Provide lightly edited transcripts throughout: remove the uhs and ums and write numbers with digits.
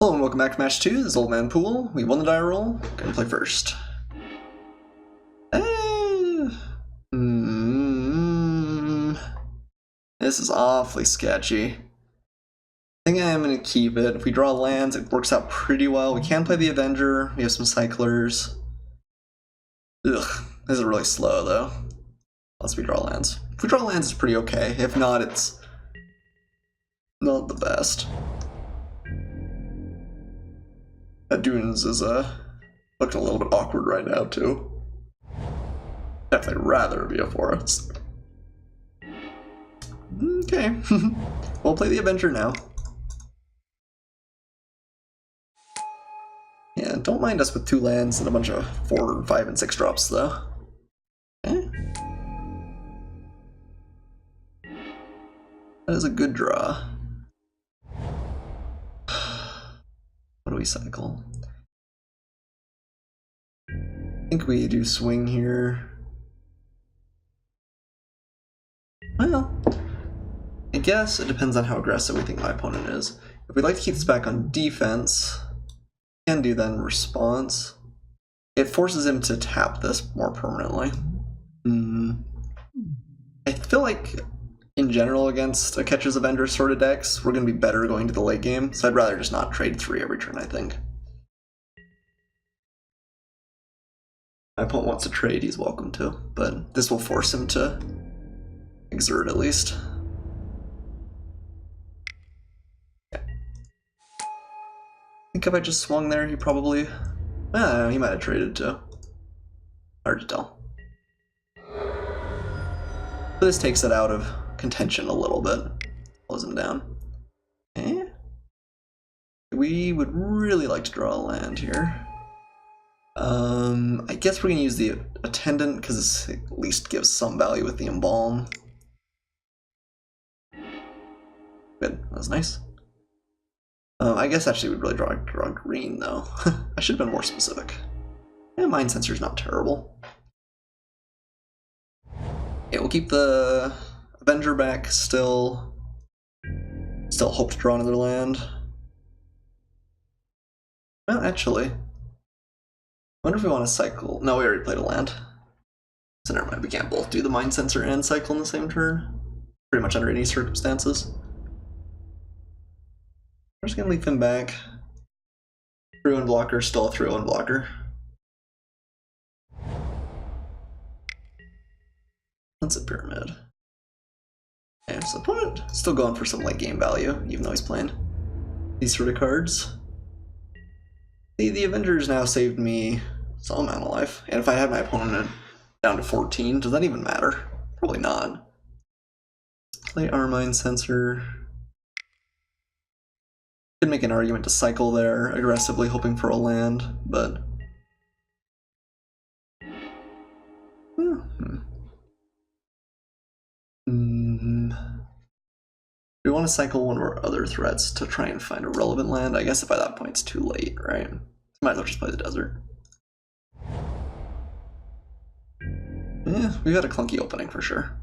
Hello and welcome back to match 2. This is Old Man Poole. We won the die roll. Gonna play first. This is awfully sketcy. I think I am gonna keep it. If we draw lands, it works out pretty well. We can play the Avenger. We have some cyclers. Ugh, this is really slow though. Unless we draw lands. If we draw lands, it's pretty okay. If not, it's not the best. That Dunes is looking a little bit awkward right now too. Definitely rather be a forest. Okay, we'll play the Avenger now. Yeah, don't mind us with 2 lands and a bunch of 4, 5, and 6 drops though. Okay. That is a good draw. What do we cycle? I think we do swing here. Well, I guess it depends on how aggressive we think my opponent is. If we'd like to keep this back on defense, we can do that in response. It forces him to tap this more permanently. I feel like, in general, against a Catcher's Avenger sort of decks, we're going to be better going to the late game, so I'd rather just not trade 3 every turn, I think. My opponent wants to trade, he's welcome to, but this will force him to exert at least. Yeah. I think if I just swung there, he probably... he might have traded too. Hard to tell. But this takes it out of contention a little bit. Slows him down. Okay. We would really like to draw a land here. I guess we're going to use the Attendant because this at least gives some value with the Embalm. Good, that was nice. I guess actually we'd really draw green though. I should have been more specific. Yeah, Mind Sensor's not terrible. Okay, we'll keep the Avenger back still. Still hope to draw another land. Well, actually, I wonder if we want to cycle. No, we already played a land. So never mind, we can't both do the Mind Sensor and cycle in the same turn. Pretty much under any circumstances. We're just gonna leave him back. 3-1 blocker, still a 3-1 blocker. That's a pyramid. Okay, so opponent still going for some late game value, even though he's playing these sort of cards. See, the Avengers now saved me some amount of life, and if I had my opponent down to 14, does that even matter? Probably not. Play our Mind Sensor. Could make an argument to cycle there, aggressively hoping for a land, but... We want to cycle one of our other threats to try and find a relevant land. I guess if by that point it's too late, right? Might as well just play the desert. Yeah, we've had a clunky opening for sure.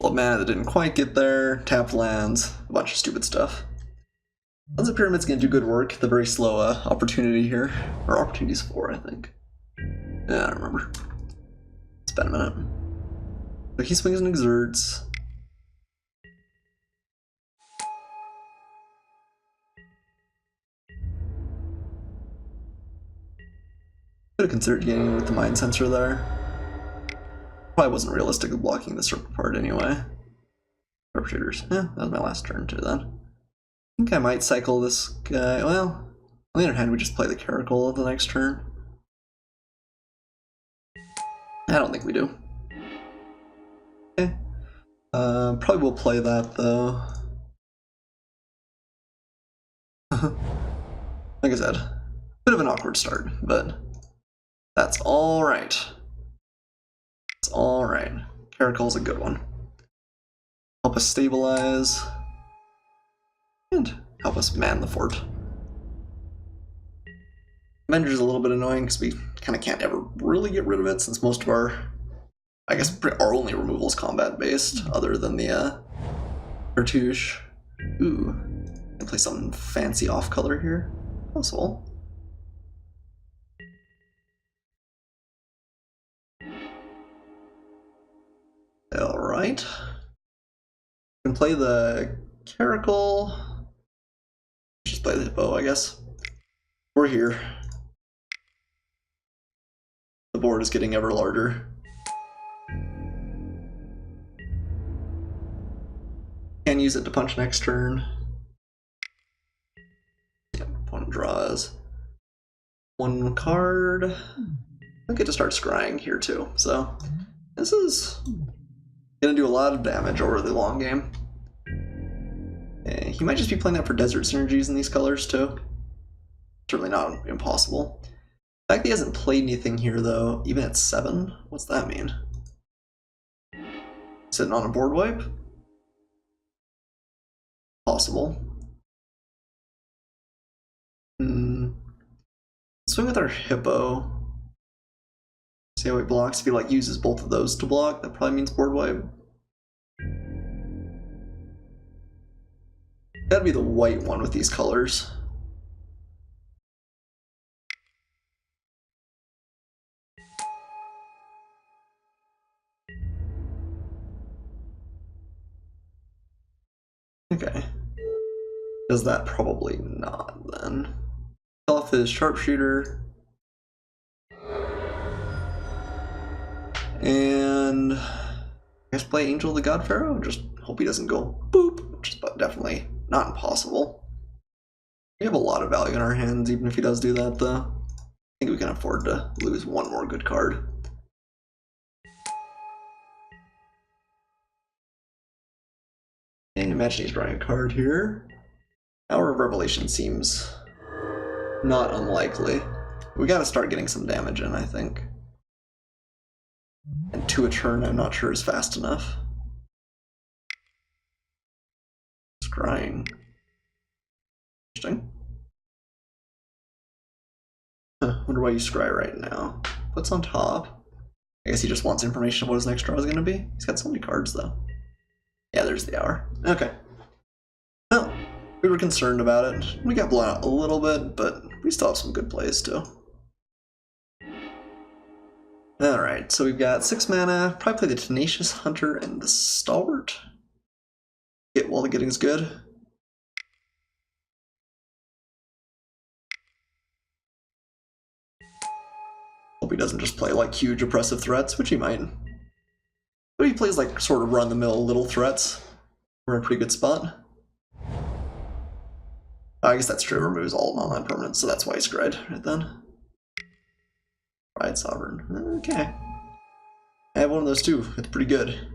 Blood mana that didn't quite get there, tapped lands, a bunch of stupid stuff. Sons of Pyramid's gonna do good work, the very slow opportunity here. Or opportunities 4, I think. Yeah, I don't remember. It's been a minute. But he swings and exerts. Could have considered getting in with the Mind Sensor there. Probably wasn't realistic of blocking the circle part anyway. Sharpshooters. Yeah, that was my last turn too then. I think I might cycle this guy. Well, on the other hand, we just play the Caracal the next turn. I don't think we do. Okay. Probably will play that though. Like I said, bit of an awkward start, but that's alright. It's alright. Caracal's a good one. Help us stabilize. And help us man the fort. Avenger's a little bit annoying because we kind of can't ever really get rid of it since most of our I guess our only removal is combat based, other than the cartouche. Ooh, can play something fancy off color here. Possible. All right. Can play the Caracal. Just play the Hippo, I guess. We're here. The board is getting ever larger. Can use it to punch next turn. Yep, opponent draws one card. I get to start scrying here too, so this is gonna do a lot of damage over the long game. He might just be playing that for desert synergies in these colors too. Certainly not impossible. The fact that he hasn't played anything here though, even at 7, what's that mean? Sitting on a board wipe? Possible. Swing with our Hippo. See how he blocks. If he like uses both of those to block, that probably means board wipe. That'd be the white one with these colors. Okay. Does that probably not then? Kill off his sharpshooter. And I guess play Angel the God Pharaoh. Just hope he doesn't go boop, which is definitely not impossible. We have a lot of value in our hands, even if he does do that though. I think we can afford to lose one more good card. And imagine he's drawing a card here. Hour of Revelation seems not unlikely. We gotta start getting some damage in, I think. And 2 a turn, I'm not sure is fast enough. Scrying. Interesting. Wonder why you scry right now. What's on top? I guess he just wants information on what his next draw is going to be. He's got so many cards though. Yeah, there's the hour. Okay. Well, we were concerned about it. We got blown out a little bit, but we still have some good plays too. Alright, so we've got 6 mana. Probably play the Tenacious Hunter and the Stalwart. Get while the getting's good. Hope he doesn't just play like huge oppressive threats, which he might. But he plays like sort of run-the-mill little threats. We're in a pretty good spot. I guess that's true, removes all non-land permanents, so that's why he's scryed right then. Pride Sovereign. Okay. I have one of those too. It's pretty good.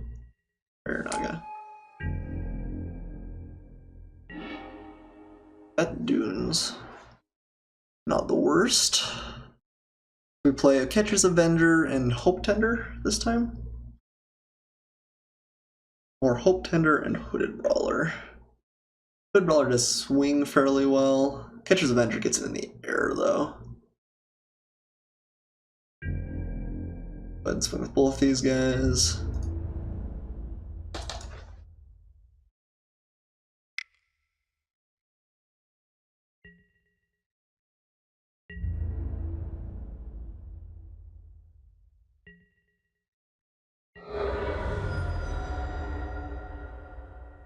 Rare Naga. At Dunes. Not the worst. We play a Catcher's Avenger and Hope Tender this time. Or Hope Tender and Hooded Brawler. Hooded Brawler does swing fairly well. Catcher's Avenger gets it in the air though. Go ahead and swing with both these guys.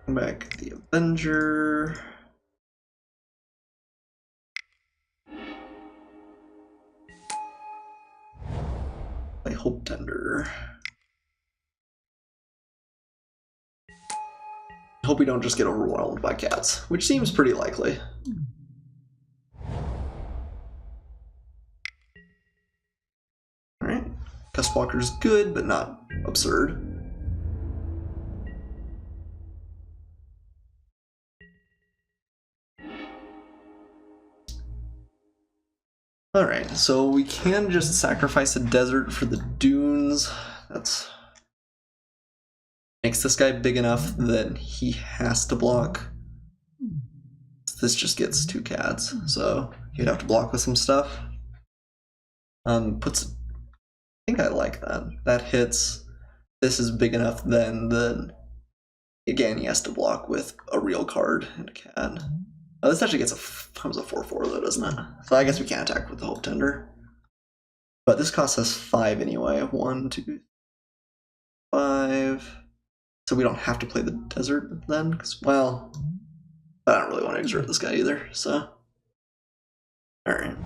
Come back the Avenger. Play Hope Tender. Hope we don't just get overwhelmed by cats, which seems pretty likely. Alright. Custwalker's good, but not absurd. Alright, so we can just sacrifice a desert for the dunes. That's makes this guy big enough that he has to block. This just gets 2 cats, so he'd have to block with some stuff. I think I like that. That hits. this is big enough then that, again, he has to block with a real card and a cat. Oh, this actually becomes a 4/4 though, doesn't it? So I guess we can't attack with the Hope Tender. But this costs us 5 anyway. 1, 2, 5. So we don't have to play the desert then? Because, well, I don't really want to exert this guy either, so. Alright.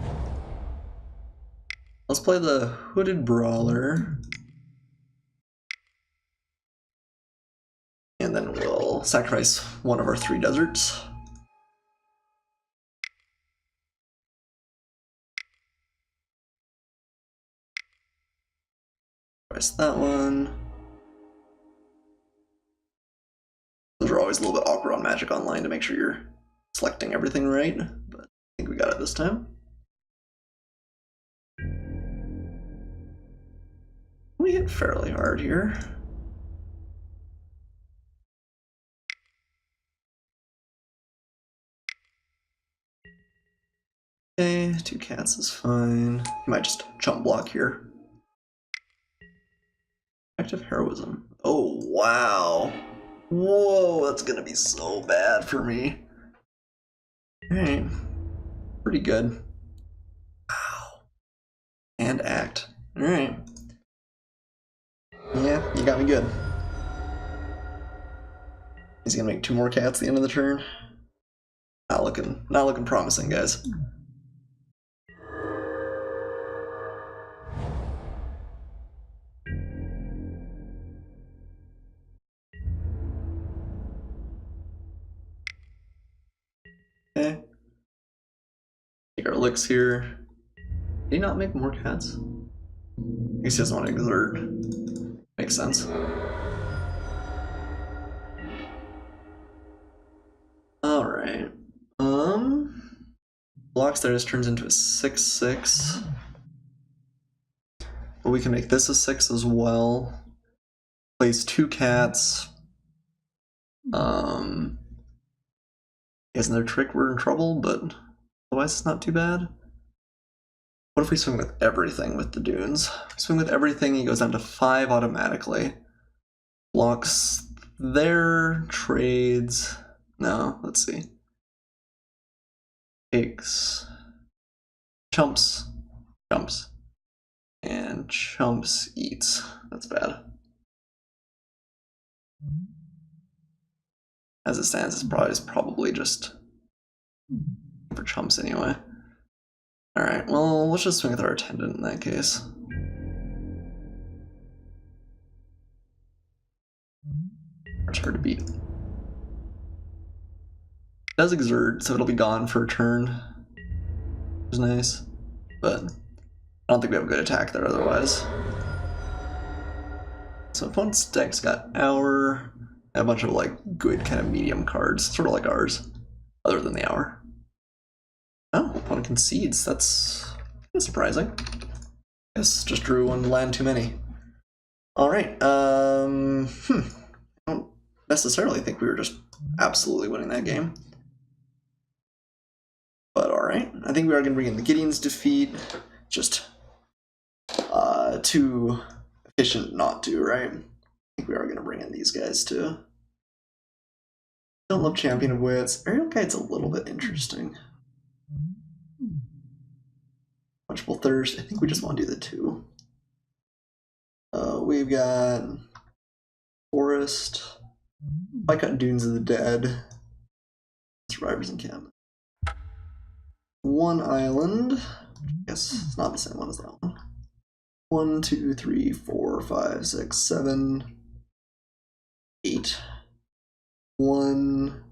Let's play the Hooded Brawler. And then we'll sacrifice one of our 3 deserts. Sacrifice that one. Those are always a little bit awkward on Magic Online to make sure you're selecting everything right, but I think we got it this time. We hit fairly hard here. Okay, 2 cats is fine. You might just chump block here. Active Heroism. Oh, wow. Whoa, that's gonna be so bad for me. Alright. Pretty good. Wow. And act. Alright. Yeah, you got me good. He's gonna make 2 more cats at the end of the turn. Not looking promising, guys. Okay. Take our licks here. Did he not make more cats? I guess he doesn't want to exert. Makes sense. Alright. Blocks there just turns into a 6/6. But we can make this a 6 as well. Plays 2 cats. Isn't there a trick we're in trouble, but otherwise it's not too bad. What if we swing with everything with the dunes? If we swing with everything, he goes down to 5 automatically. Blocks there, trades. No, let's see. Takes. Chumps. Chumps. And chumps eats. That's bad. As it stands, it's probably just for chumps anyway. Alright, well, let's just swing with our attendant in that case. It's hard to beat. It does exert, so it'll be gone for a turn. Which is nice. But I don't think we have a good attack there otherwise. So opponent's deck's got Hour, a bunch of like good kind of medium cards, sort of like ours, other than the Hour. Oh, opponent concedes. That's surprising. Guess just drew one land too many. All right. I don't necessarily think we were just absolutely winning that game, but all right. I think we are going to bring in the Gideon's defeat. Just too efficient not to, right? I think we are going to bring in these guys too. Don't love Champion of Wits. Aerial Guide's a little bit interesting. Quenchable Thirst. I think we just want to do the 2. We've got Forest. I got Dunes of the Dead. Survivors Encampment. 1 island. I guess it's not the same one as that one. 1, 2, 3, 4, 5, 6, 7, 8. 1,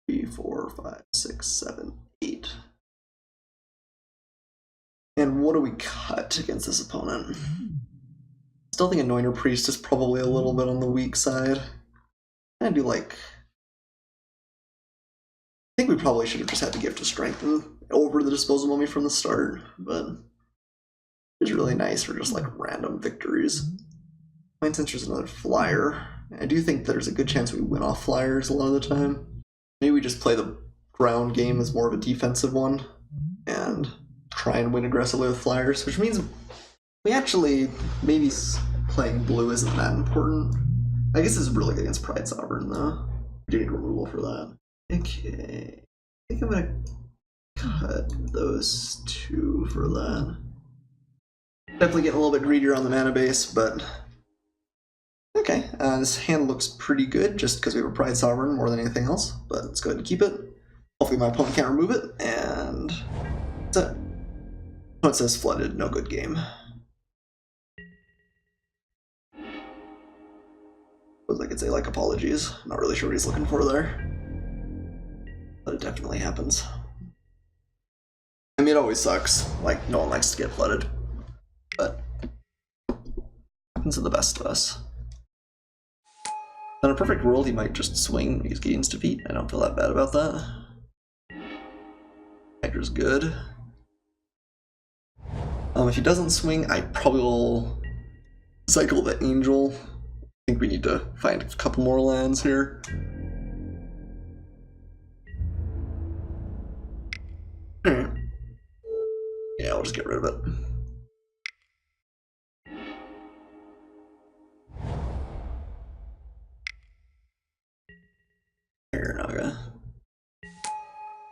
3, 4, 5, 6, 7, 8. And what do we cut against this opponent? Still think Anointer Priest is probably a little bit on the weak side. I do like... I think we probably should have just had the Gift of Strengthen over the Disposal Mummy from the start, but it's really nice for just like random victories. Mind Sensor's another flyer. I do think there's a good chance we win off flyers a lot of the time. Maybe we just play the ground game as more of a defensive one and try and win aggressively with flyers, which means we actually maybe playing blue isn't that important. I guess it's really good against Pride Sovereign, though. I do need removal for that. Okay. I think I'm gonna cut those two for that. Definitely getting a little bit greedier on the mana base, but okay. This hand looks pretty good just because we have a Pride Sovereign more than anything else, but let's go ahead and keep it. Hopefully my opponent can't remove it, and that's it. Opponent says flooded, no good game. Suppose I could say like apologies. I'm not really sure what he's looking for there, but it definitely happens. I mean, it always sucks. Like, no one likes to get flooded, but happens to the best of us. In a perfect world, he might just swing because Gideon's defeat. I don't feel that bad about that. Hydra's good. If he doesn't swing, I probably will cycle the Angel. I think we need to find a couple more lands here. Yeah, I'll just get rid of it. Here, Naga.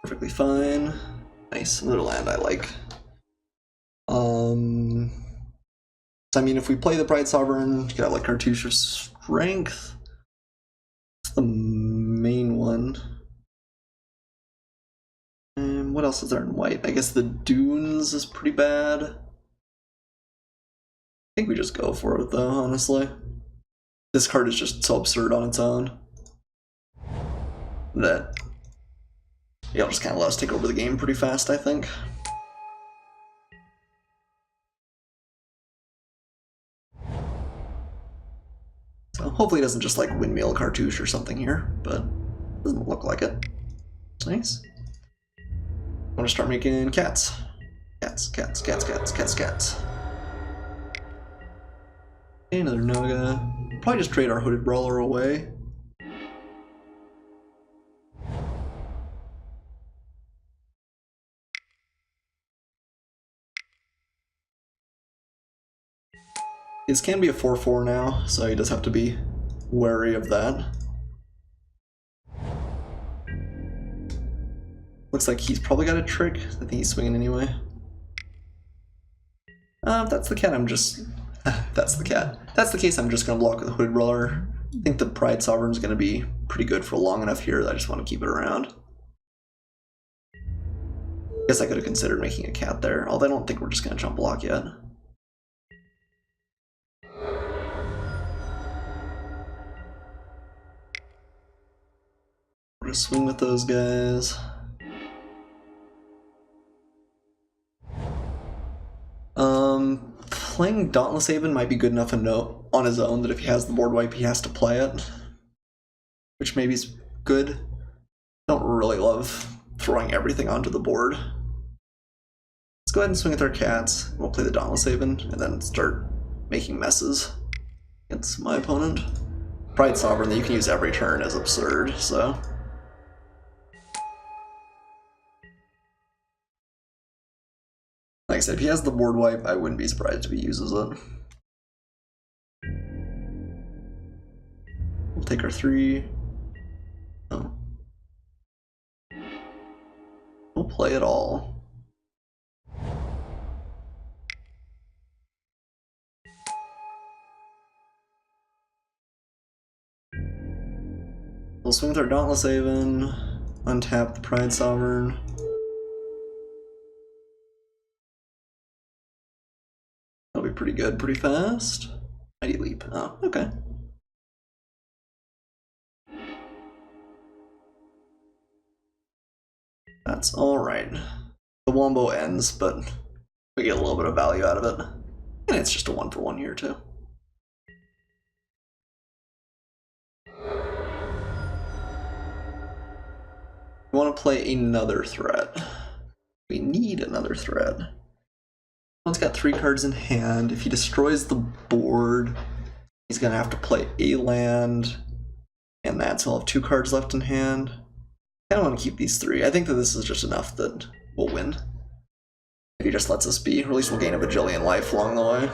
Perfectly fine. Nice, another land I like. So I mean, if we play the Pride Sovereign, you could have like Cartouche of Strength. That's the main one. And what else is there in white? I guess the Dunes is pretty bad. I think we just go for it though, honestly. This card is just so absurd on its own that yeah, it'll just kind of let us take over the game pretty fast, I think. So hopefully it doesn't just like windmill Cartouche or something here, but it doesn't look like it. It's nice. I want to start making cats. Cats, cats, cats, cats, cats, cats. Okay, another Naga. Probably just trade our Hooded Brawler away. This can be a 4/4 now, so he does have to be wary of that. Looks like he's probably got a trick. I think he's swinging anyway. If that's the cat, I'm just... that's the cat. If that's the case, I'm just going to block with the Hooded Brawler. I think the Pride Sovereign's going to be pretty good for long enough here that I just want to keep it around. Guess I could have considered making a cat there, although I don't think we're just going to jump block yet. We're going to swing with those guys. Playing Dauntless Haven might be good enough to know on his own that if he has the board wipe, he has to play it. Which maybe is good. Don't really love throwing everything onto the board. Let's go ahead and swing with our cats. We'll play the Dauntless Haven and then start making messes against my opponent. Pride Sovereign that you can use every turn is absurd, so... Like I said, if he has the board wipe, I wouldn't be surprised if he uses it. We'll take our 3. Oh. We'll play it all. We'll swing with our Dauntless Haven, untap the Pride Sovereign. That'll be pretty good, pretty fast. Mighty Leap. Oh, okay. That's alright. The Wombo ends, but we get a little bit of value out of it. And it's just a 1-for-1 here, too. We want to play another threat. We need another threat. One's got 3 cards in hand. If he destroys the board, he's going to have to play a land, and that's he'll have 2 cards left in hand. I kind of want to keep these 3. I think that this is just enough that we'll win. If he just lets us be, or at least we'll gain a bajillion life along the way.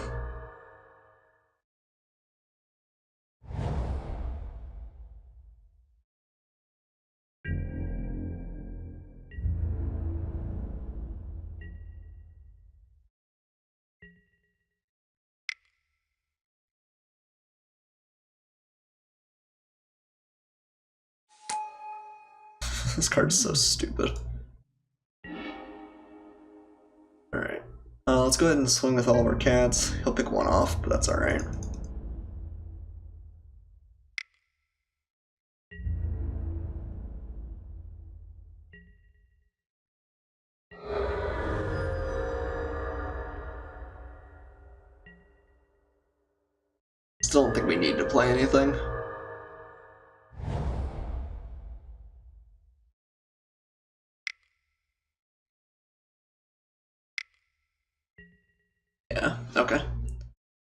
This card's so stupid. Alright. Let's go ahead and swing with all of our cats. He'll pick one off, but that's alright. Still don't think we need to play anything. Yeah, okay.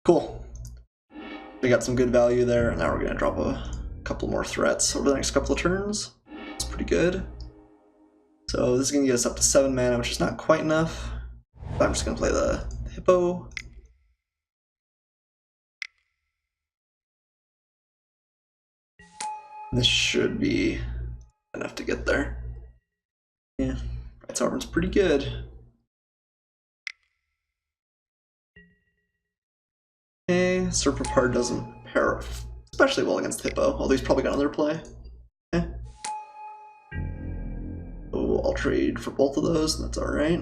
Cool. We got some good value there, and now we're gonna drop a couple more threats over the next couple of turns. It's pretty good. So this is gonna get us up to 7 mana, which is not quite enough. But I'm just gonna play the hippo. This should be enough to get there. Yeah, Bright Sovereign's pretty good. Okay, Serpapard doesn't pair especially well against Hippo, although he's probably got another play. Okay. So I'll trade for both of those, and that's alright.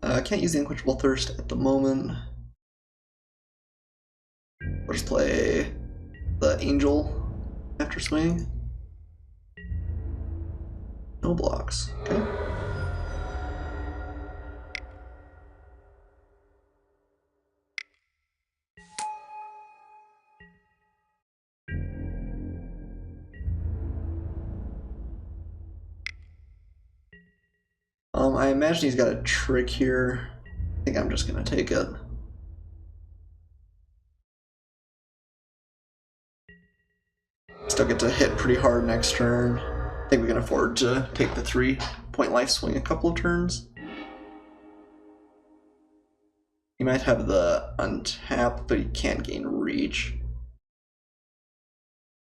I can't use the Unquenchable Thirst at the moment. I'll just play the Angel after swing. No blocks, okay. I imagine he's got a trick here. I think I'm just gonna take it. Still get to hit pretty hard next turn. I think we can afford to take the 3-point life swing a couple of turns. He might have the untap, but he can't gain reach.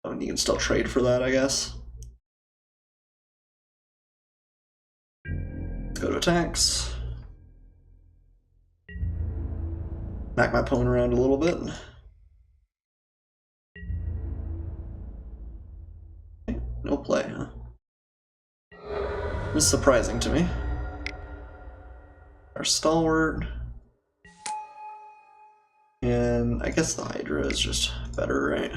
Oh, and you can still trade for that, I guess. Let's go to attacks. Back my opponent around a little bit. Okay, no play, huh? This is surprising to me. Our Stalwart. And I guess the Hydra is just better, right?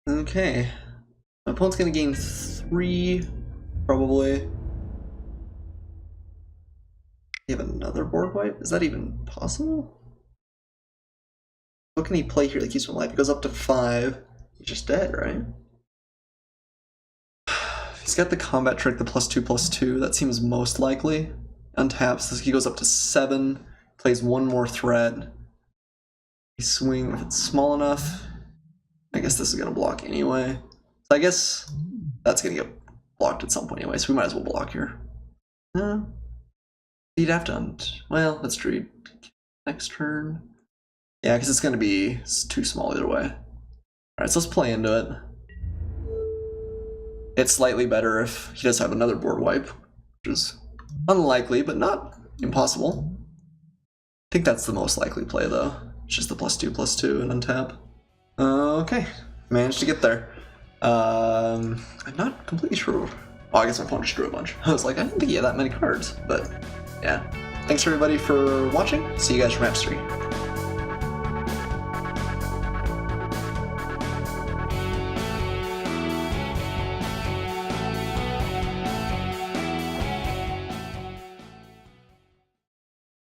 Okay. My opponent's gonna gain 3, probably. You have another board wipe? Is that even possible? What can he play here that keeps him alive? He goes up to 5. He's just dead, right? He's got the combat trick, the +2/+2. That seems most likely. Untaps. He goes up to 7. Plays one more threat. He swing if it's small enough. I guess this is gonna block anyway. So I guess that's gonna get blocked at some point anyway, so we might as well block here. No. He'd have to well, let's trade next turn. Yeah, because it's gonna be too small either way. Alright, so let's play into it. It's slightly better if he does have another board wipe, which is unlikely, but not impossible. I think that's the most likely play though. It's just the +2/+2 and untap. Okay, managed to get there. I'm not completely sure. Oh, I guess my opponent just drew a bunch. I was like, I didn't think he had that many cards, but yeah. Thanks everybody for watching. See you guys for match 3.